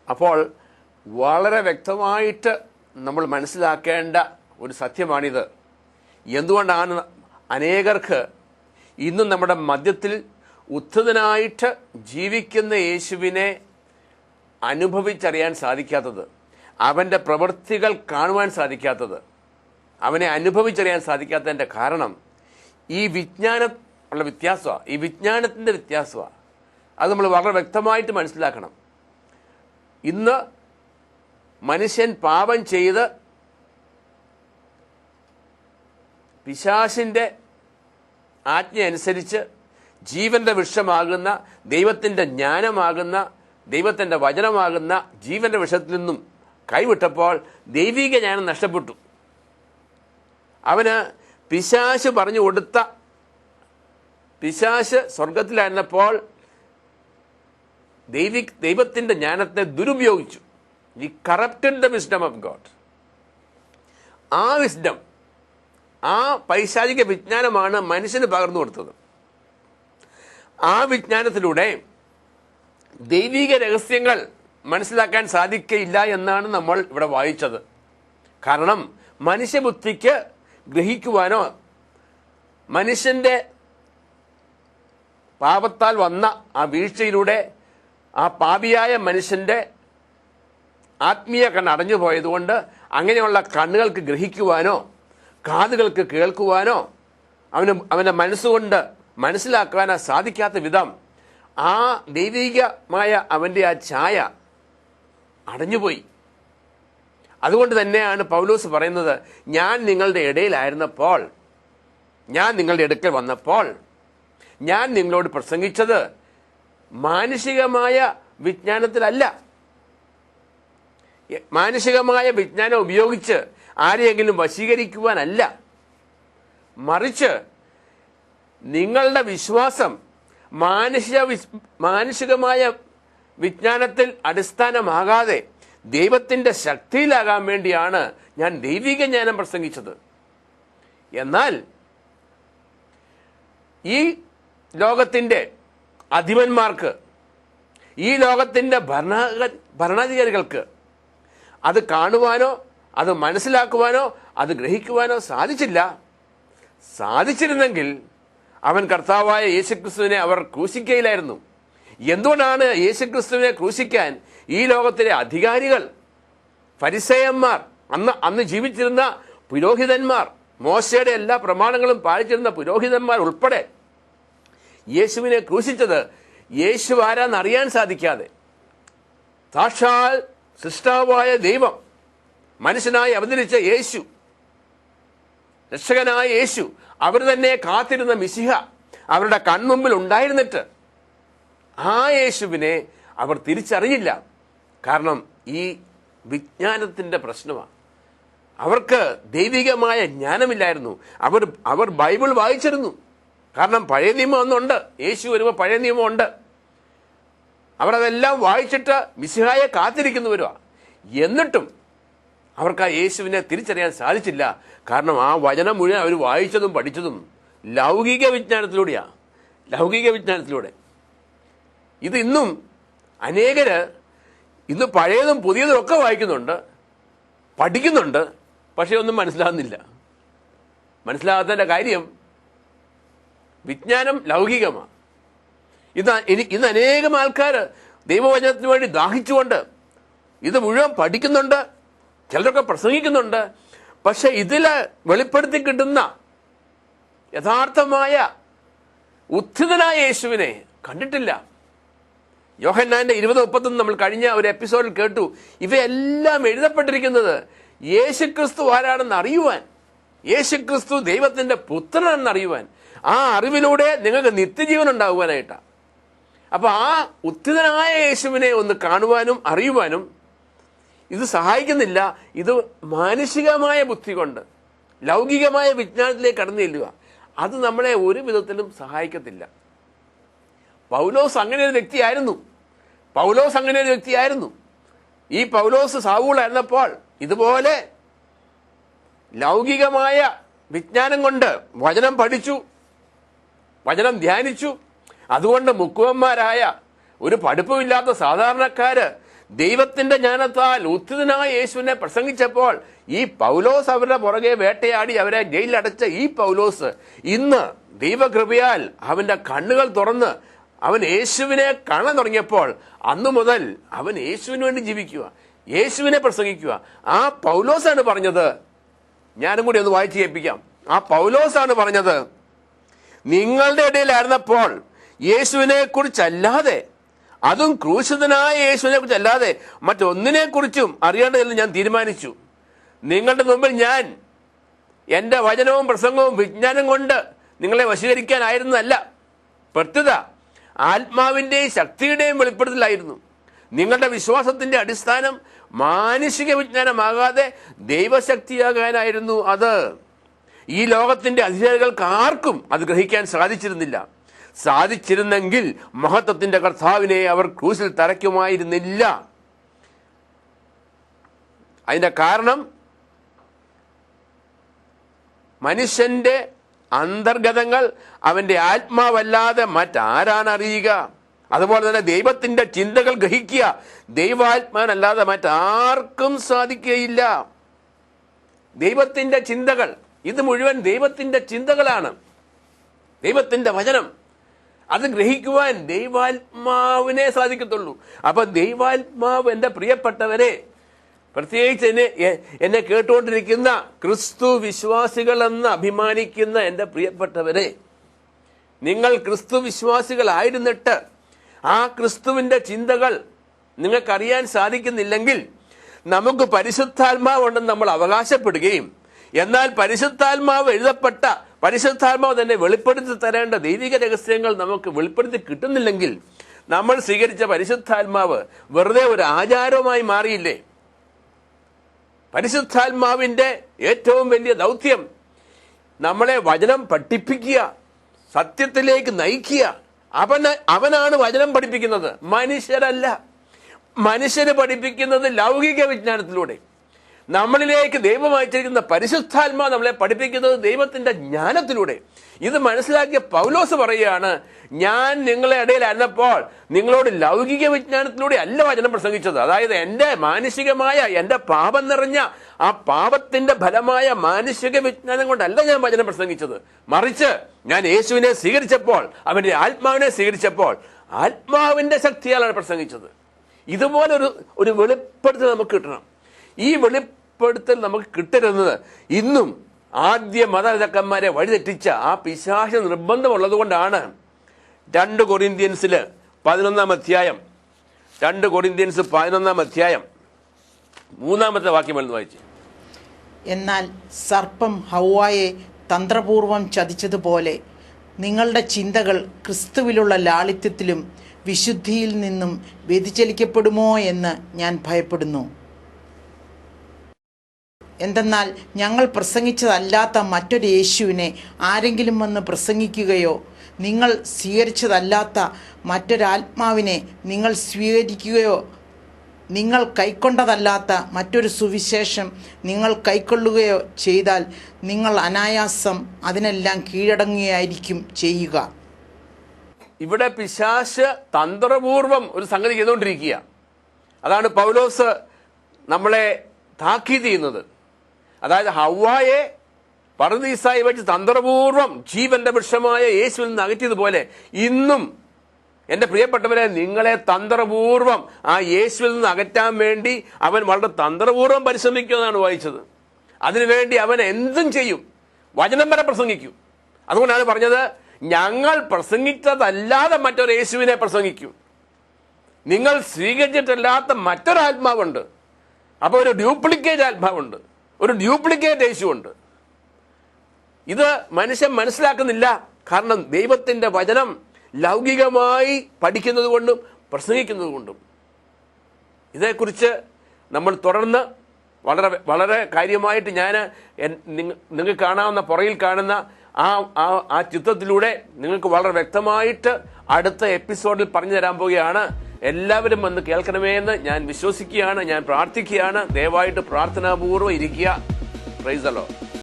അപ്പോൾ വളരെ വ്യക്തമായിട്ട് നമ്മൾ മനസ്സിലാക്കേണ്ട ഒരു സത്യമാണിത്. എന്തുകൊണ്ടാണ് അനേകർക്ക് ഇന്നും നമ്മുടെ മധ്യത്തിൽ ഉത്ഥിതനായിട്ട് ജീവിക്കുന്ന യേശുവിനെ അനുഭവിച്ചറിയാൻ സാധിക്കാത്തത്, അവൻ്റെ പ്രവൃത്തികൾ കാണുവാൻ സാധിക്കാത്തത്, അവനെ അനുഭവിച്ചറിയാൻ സാധിക്കാത്തതിൻ്റെ കാരണം ഈ വിജ്ഞാനം ഉള്ള വ്യത്യാസമാണ്, ഈ വിജ്ഞാനത്തിൻ്റെ വ്യത്യാസമാണ്. അത് നമ്മൾ വളരെ വ്യക്തമായിട്ട് മനസ്സിലാക്കണം. ഇന്ന് മനുഷ്യൻ പാപം ചെയ്ത് പിശാചിൻ്റെ ആജ്ഞ അനുസരിച്ച് ജീവന്റെ വിഷമാകുന്ന, ദൈവത്തിൻ്റെ ജ്ഞാനമാകുന്ന, ദൈവത്തിൻ്റെ വചനമാകുന്ന ജീവന്റെ വിഷത്തിൽ നിന്നും കൈവിട്ടപ്പോൾ ദൈവിക ജ്ഞാനം നഷ്ടപ്പെട്ടു. അവന് പിശാച് പറഞ്ഞു കൊടുത്ത, പിശാച് സ്വർഗത്തിലായിരുന്നപ്പോൾ ദൈവത്തിൻ്റെ ജ്ഞാനത്തെ ദുരുപയോഗിച്ചു. ഈ corrupted the wisdom of God. ആ വിസ്ഡം, ആ പൈശാചിക വിജ്ഞാനമാണ് മനുഷ്യന് പകർന്നു കൊടുത്തത്. ആ വിജ്ഞാനത്തിലൂടെ ദൈവിക രഹസ്യങ്ങൾ മനസ്സിലാക്കാൻ സാധിക്കയില്ല എന്നാണ് നമ്മൾ ഇവിടെ വായിച്ചത്. കാരണം മനുഷ്യബുദ്ധിക്ക് ഗ്രഹിക്കുവാനോ മനുഷ്യൻ്റെ പാപത്താൽ വന്ന ആ വീഴ്ചയിലൂടെ ആ പാപിയായ മനുഷ്യൻ്റെ ആത്മീയ കണ്ണ് അടഞ്ഞു പോയതുകൊണ്ട് അങ്ങനെയുള്ള കണ്ണുകൾക്ക് ഗ്രഹിക്കുവാനോ കാതുകൾക്ക് കേൾക്കുവാനോ അവൻ്റെ മനസ്സുകൊണ്ട് മനസ്സിലാക്കാനോ സാധിക്കാത്ത വിധം ആ ദൈവികമായ അവൻ്റെ ആ ഛായ അടഞ്ഞുപോയി. അതുകൊണ്ട് തന്നെയാണ് പൗലോസ് പറയുന്നത്, ഞാൻ നിങ്ങളുടെ ഇടയിലായിരുന്നപ്പോൾ, ഞാൻ നിങ്ങളുടെ അടുക്കൽ വന്നപ്പോൾ ഞാൻ നിങ്ങളോട് പ്രസംഗിച്ചത് മാനുഷികമായ വിജ്ഞാനത്തിലല്ല, മാനുഷികമായ വിജ്ഞാനം ഉപയോഗിച്ച് ആരെയെങ്കിലും വശീകരിക്കുവാനല്ല, മറിച്ച് നിങ്ങളുടെ വിശ്വാസം മാനുഷികമായ വിജ്ഞാനത്തിൽ അടിസ്ഥാനമാകാതെ ദൈവത്തിൻ്റെ ശക്തിയിലാകാൻ വേണ്ടിയാണ് ഞാൻ ദൈവിക ജ്ഞാനം പ്രസംഗിച്ചത്. എന്നാൽ ഈ ലോകത്തിൻ്റെ അധിപന്മാർക്ക്, ഈ ലോകത്തിൻ്റെ ഭരണാധികാരികൾക്ക് അത് കാണുവാനോ അത് മനസ്സിലാക്കുവാനോ അത് ഗ്രഹിക്കുവാനോ സാധിച്ചില്ല. സാധിച്ചിരുന്നെങ്കിൽ അവൻ കർത്താവായ യേശുക്രിസ്തുവിനെ അവർ ക്രൂശിക്കയില്ലായിരുന്നു. എന്തുകൊണ്ടാണ് യേശുക്രിസ്തുവിനെ ക്രൂശിക്കാൻ ഈ ലോകത്തിലെ അധികാരികൾ, ഫരിസേയന്മാർ, അന്ന് ജീവിച്ചിരുന്ന പുരോഹിതന്മാർ, മോശയുടെ എല്ലാ പ്രമാണങ്ങളും പാലിച്ചിരുന്ന പുരോഹിതന്മാർ ഉൾപ്പെടെ യേശുവിനെ ക്രൂശിച്ചത് യേശു ആരാന്നറിയാൻ സാധിക്കാതെ, സാക്ഷാൽ സൃഷ്ടാവായ ദൈവം മനുഷ്യനായി അവതരിച്ച യേശു, രക്ഷകനായ യേശു, അവർ തന്നെ കാത്തിരുന്ന മിശിഹ അവരുടെ കൺമുമ്പിൽ ഉണ്ടായിരുന്നിട്ട് ആ യേശുവിനെ അവർ തിരിച്ചറിയില്ല. കാരണം ഈ വിജ്ഞാനത്തിൻ്റെ പ്രശ്നമാണ്. അവർക്ക് ദൈവികമായ ജ്ഞാനമില്ലായിരുന്നു. അവർ ബൈബിൾ വായിച്ചിരുന്നു. കാരണം പഴയ നിയമം ഒന്നുണ്ട്, യേശു വരുമ്പോൾ പഴയ നിയമമുണ്ട്. അവർ അതെല്ലാം വായിച്ചിട്ട് മിശിഹായെ കാത്തിരിക്കുന്നവരുമാണ്. എന്നിട്ടും അവർക്ക് ആ യേശുവിനെ തിരിച്ചറിയാൻ സാധിച്ചില്ല. കാരണം ആ വചനം മുഴുവൻ അവർ വായിച്ചതും പഠിച്ചതും ലൗകിക വിജ്ഞാനത്തിലൂടെയാണ്, ലൗകിക വിജ്ഞാനത്തിലൂടെ. ഇത് ഇന്നും അനേകര് ഇന്ന് പഴയതും പുതിയതും ഒക്കെ വായിക്കുന്നുണ്ട്, പഠിക്കുന്നുണ്ട്, പക്ഷെ ഒന്നും മനസ്സിലാകുന്നില്ല. മനസ്സിലാകാത്തതിൻ്റെ കാര്യം വിജ്ഞാനം ലൗകികമാണ്. ഇന്ന് അനേകം ആൾക്കാർ ദൈവവചനത്തിന് വേണ്ടി ദാഹിച്ചുകൊണ്ട് ഇത് മുഴുവൻ പഠിക്കുന്നുണ്ട്, ചിലരൊക്കെ പ്രസംഗിക്കുന്നുണ്ട്. പക്ഷെ ഇതിൽ വെളിപ്പെടുത്തി കിട്ടുന്ന യഥാർത്ഥമായ ഉത്ഥിതനായ യേശുവിനെ കണ്ടിട്ടില്ല. യോഹന്നാന്റെ 20:31 നമ്മൾ കഴിഞ്ഞ ഒരു എപ്പിസോഡിൽ കേട്ടു. ഇവയെല്ലാം എഴുതപ്പെട്ടിരിക്കുന്നത് യേശുക്രിസ്തു ആരാണെന്ന് അറിയുവാൻ, യേശുക്രിസ്തു ദൈവത്തിന്റെ പുത്രനാണെന്ന് അറിയുവാൻ, ആ അറിവിലൂടെ നിങ്ങൾക്ക് നിത്യജീവൻ ഉണ്ടാകുവാനായിട്ടാണ്. അപ്പൊ ആ ഉത്ഥിതനായ യേശുവിനെ ഒന്ന് കാണുവാനും അറിയുവാനും ഇത് സഹായിക്കുന്നില്ല. ഇത് മാനുഷികമായ ബുദ്ധി കൊണ്ട് ലൗകികമായ വിജ്ഞാനത്തിലേക്ക് കടന്നു ചെല്ലുക, അത് നമ്മളെ ഒരു വിധത്തിലും സഹായിക്കത്തില്ല. പൗലോസ് അങ്ങനെ ഒരു വ്യക്തിയായിരുന്നു. ഈ പൗലോസ് സാവൂളായിരുന്നപ്പോൾ ഇതുപോലെ ലൗകികമായ വിജ്ഞാനം കൊണ്ട് വചനം പഠിച്ചു, വചനം ധ്യാനിച്ചു. അതുകൊണ്ട് മുക്കുവന്മാരായ ഒരു പഠിപ്പുമില്ലാത്ത സാധാരണക്കാര് ദൈവത്തിന്റെ ജ്ഞാനത്താൽ ഉത്ഥിതനായ യേശുവിനെ പ്രസംഗിച്ചപ്പോൾ ഈ പൗലോസ് അവരുടെ പുറകെ വേട്ടയാടി അവരെ ജയിലിലടച്ച ഈ പൗലോസ് ഇന്ന് ദൈവകൃപയാൽ അവന്റെ കണ്ണുകൾ തുറന്ന് അവൻ യേശുവിനെ കാണാൻ തുടങ്ങിയപ്പോൾ അന്നു മുതൽ അവൻ യേശുവിന് വേണ്ടി ജീവിക്കുക, യേശുവിനെ പ്രസംഗിക്കുക. ആ പൗലോസാണ് പറഞ്ഞത്, ഞാനും കൂടി ഒന്ന് വായിച്ചു കേൾപ്പിക്കാം. ആ പൗലോസാണ് പറഞ്ഞത്, നിങ്ങളുടെ ഇടയിലായിരുന്നപ്പോൾ യേശുവിനെ കുറിച്ചല്ലാതെ, അതും ക്രൂശിതനായ യേശുവിനെ കുറിച്ചല്ലാതെ മറ്റൊന്നിനെ കുറിച്ചും അറിയേണ്ടതെന്ന് ഞാൻ തീരുമാനിച്ചു. നിങ്ങളുടെ മുമ്പിൽ ഞാൻ എൻ്റെ വചനവും പ്രസംഗവും വിജ്ഞാനം കൊണ്ട് നിങ്ങളെ വശീകരിക്കാനായിരുന്നല്ല, പ്രത്യുത ആത്മാവിൻ്റെയും ശക്തിയുടെയും വെളിപ്പെടുത്തലായിരുന്നു. നിങ്ങളുടെ വിശ്വാസത്തിന്റെ അടിസ്ഥാനം മാനുഷിക വിജ്ഞാനമാകാതെ ദൈവശക്തിയാകാനായിരുന്നു അത്. ഈ ലോകത്തിന്റെ അധികാരികൾക്ക് ആർക്കും അത് ഗ്രഹിക്കാൻ സാധിച്ചിരുന്നില്ല. സാധിച്ചിരുന്നെങ്കിൽ മഹത്വത്തിന്റെ കർത്താവിനെ അവർ ക്രൂശിൽ തറയ്ക്കുമായിരുന്നില്ല. അതിന്റെ കാരണം മനുഷ്യന്റെ അന്തർഗതങ്ങൾ അവന്റെ ആത്മാവല്ലാതെ മറ്റാരാണ് അറിയുക? അതുപോലെ തന്നെ ദൈവത്തിന്റെ ചിന്തകൾ ഗ്രഹിക്കുക ദൈവാത്മാനല്ലാതെ മറ്റാർക്കും സാധിക്കുകയില്ല. ദൈവത്തിന്റെ ചിന്തകൾ, ഇത് മുഴുവൻ ദൈവത്തിന്റെ ചിന്തകളാണ്. ദൈവത്തിന്റെ വചനം അത് ഗ്രഹിക്കുവാൻ ദൈവാത്മാവിനെ സാധിക്കത്തുള്ളൂ. അപ്പൊ ദൈവാത്മാവ് എൻ്റെ പ്രിയപ്പെട്ടവരെ, പ്രത്യേകിച്ച് എന്നെ കേട്ടുകൊണ്ടിരിക്കുന്ന ക്രിസ്തു വിശ്വാസികളെന്ന് അഭിമാനിക്കുന്ന എൻ്റെ പ്രിയപ്പെട്ടവരെ, നിങ്ങൾ ക്രിസ്തു വിശ്വാസികളായിരുന്നിട്ട് ആ ക്രിസ്തുവിന്റെ ചിന്തകൾ നിങ്ങൾക്കറിയാൻ സാധിക്കുന്നില്ലെങ്കിൽ, നമുക്ക് പരിശുദ്ധാത്മാവുണ്ടെന്ന് നമ്മൾ അവകാശപ്പെടുകയും എന്നാൽ പരിശുദ്ധാത്മാവ് എഴുതപ്പെട്ട പരിശുദ്ധാത്മാവ് തന്നെ വെളിപ്പെടുത്തി തരേണ്ട ദൈവിക രഹസ്യങ്ങൾ നമുക്ക് വെളിപ്പെടുത്തി കിട്ടുന്നില്ലെങ്കിൽ, നമ്മൾ സ്വീകരിച്ച പരിശുദ്ധാത്മാവ് വെറുതെ ഒരു ആചാരമായി മാറിയില്ലേ? പരിശുദ്ധാത്മാവിന്റെ ഏറ്റവും വലിയ ദൗത്യം നമ്മളെ വചനം പഠിപ്പിക്കുക, സത്യത്തിലേക്ക് നയിക്കുക. അവനാണ് വചനം പഠിപ്പിക്കുന്നത്, മനുഷ്യരല്ല. മനുഷ്യര് പഠിപ്പിക്കുന്നത് ലൗകിക വിജ്ഞാനത്തിലൂടെ. നമ്മളിലേക്ക് ദൈവം അയച്ചിരിക്കുന്ന പരിശുദ്ധാത്മാവ് നമ്മളെ പഠിപ്പിക്കുന്നത് ദൈവത്തിന്റെ ജ്ഞാനത്തിലൂടെ. ഇത് മനസ്സിലാക്കിയ പൗലോസ് പറയുകയാണ്, ഞാൻ നിങ്ങളെ ഇടയിലായിരുന്നപ്പോൾ നിങ്ങളോട് ലൗകിക വിജ്ഞാനത്തിലൂടെ അല്ല വചനം പ്രസംഗിച്ചത്. അതായത് എൻ്റെ മാനുഷികമായ, എൻ്റെ പാപം നിറഞ്ഞ ആ പാപത്തിന്റെ ഫലമായ മാനുഷിക വിജ്ഞാനം കൊണ്ടല്ല ഞാൻ വചനം പ്രസംഗിച്ചത്. മറിച്ച് ഞാൻ യേശുവിനെ സ്വീകരിച്ചപ്പോൾ, അവന്റെ ആത്മാവിനെ സ്വീകരിച്ചപ്പോൾ ആത്മാവിന്റെ ശക്തിയാലാണ് പ്രസംഗിച്ചത്. ഇതുപോലെ ഒരു വെളിപ്പെടുത്തൽ നമുക്ക് കിട്ടണം. ഈ വെളിപ്പെടുത്തൽ നമുക്ക് കിട്ടരുന്നത് ഇന്നും ആദ്യ മതരാജാക്കന്മാരെ വഴിതെറ്റിച്ച ആ പിശാച നിർബന്ധമുള്ളത് കൊണ്ടാണ്. 2 കൊരിന്ത്യൻസില് 11-ാം അധ്യായം 2 കൊരിന്ത്യൻസ് 11-ാം അധ്യായം 3-ാമത്തെ വാക്യം എന്ന് വായിച്ചു. എന്നാൽ സർപ്പം ഹൗവായെ തന്ത്രപൂർവം ചതിച്ചതുപോലെ നിങ്ങളുടെ ചിന്തകൾ ക്രിസ്തുവിലുള്ള ലാളിത്യത്തിലും വിശുദ്ധിയിൽ നിന്നും വ്യതിചലിക്കപ്പെടുമോ എന്ന് ഞാൻ ഭയപ്പെടുന്നു. എന്തെന്നാൽ ഞങ്ങൾ പ്രസംഗിച്ചതല്ലാത്ത മറ്റൊരു യേശുവിനെ ആരെങ്കിലും വന്ന് പ്രസംഗിക്കുകയോ നിങ്ങൾ സ്വീകരിച്ചതല്ലാത്ത മറ്റൊരാത്മാവിനെ നിങ്ങൾ സ്വീകരിക്കുകയോ നിങ്ങൾ കൈക്കൊണ്ടതല്ലാത്ത മറ്റൊരു സുവിശേഷം നിങ്ങൾ കൈക്കൊള്ളുകയോ ചെയ്താൽ നിങ്ങൾ അനായാസം അതിനെല്ലാം കീഴടങ്ങുകയായിരിക്കും ചെയ്യുക. ഇവിടെ പിശാച് തന്ത്രപൂർവം ഒരു സംഗതി ചെയ്തുകൊണ്ടിരിക്കുക. അതാണ് പൗലോസ് നമ്മളെ താക്കീത് ചെയ്യുന്നത്. അതായത് ഹവ്വായെ പറുദീസായി വെച്ച് തന്ത്രപൂർവം ജീവന്റെ വൃക്ഷമായ യേശുവിൽ നിന്ന് അകറ്റിയതുപോലെ ഇന്നും എൻ്റെ പ്രിയപ്പെട്ടവരെ നിങ്ങളെ തന്ത്രപൂർവം ആ യേശുവിൽ നിന്ന് അകറ്റാൻ വേണ്ടി അവൻ വളരെ തന്ത്രപൂർവം പരിശ്രമിക്കുമെന്നാണ് വായിച്ചത്. അതിനുവേണ്ടി അവൻ എന്തും ചെയ്യും, വചനം വരെ പ്രസംഗിക്കും. അതുകൊണ്ടാണ് പറഞ്ഞത്, ഞങ്ങൾ പ്രസംഗിച്ചതല്ലാതെ മറ്റൊരു യേശുവിനെ പ്രസംഗിക്കും. നിങ്ങൾ സ്വീകരിച്ചിട്ടല്ലാത്ത മറ്റൊരാത്മാവുണ്ട്. അപ്പോൾ ഒരു ഡ്യൂപ്ലിക്കേറ്റ് ആത്മാവുണ്ട്, ഒരു ഡ്യൂപ്ലിക്കേറ്റ് യേശുവുണ്ട്. ഇത് മനുഷ്യൻ മനസ്സിലാക്കുന്നില്ല. കാരണം ദൈവത്തിന്റെ വചനം ലൗകികമായി പഠിക്കുന്നത് കൊണ്ടും പ്രസംഗിക്കുന്നത് കൊണ്ടും. ഇതേക്കുറിച്ച് നമ്മൾ തുടർന്ന് വളരെ വളരെ കാര്യമായിട്ട് നിങ്ങൾക്ക് കാണാവുന്ന പുറകിൽ കാണുന്ന ആ ചിത്രത്തിലൂടെ നിങ്ങൾക്ക് വളരെ വ്യക്തമായിട്ട് അടുത്ത എപ്പിസോഡിൽ പറഞ്ഞു തരാൻ പോവുകയാണ്. എല്ലാവരും വന്ന് കേൾക്കണമേ എന്ന് ഞാൻ വിശ്വസിക്കുകയാണ്, ഞാൻ പ്രാർത്ഥിക്കുകയാണ്. ദയവായിട്ട് പ്രാർത്ഥനാപൂർവ്വം ഇരിക്കുക. Praise the Lord.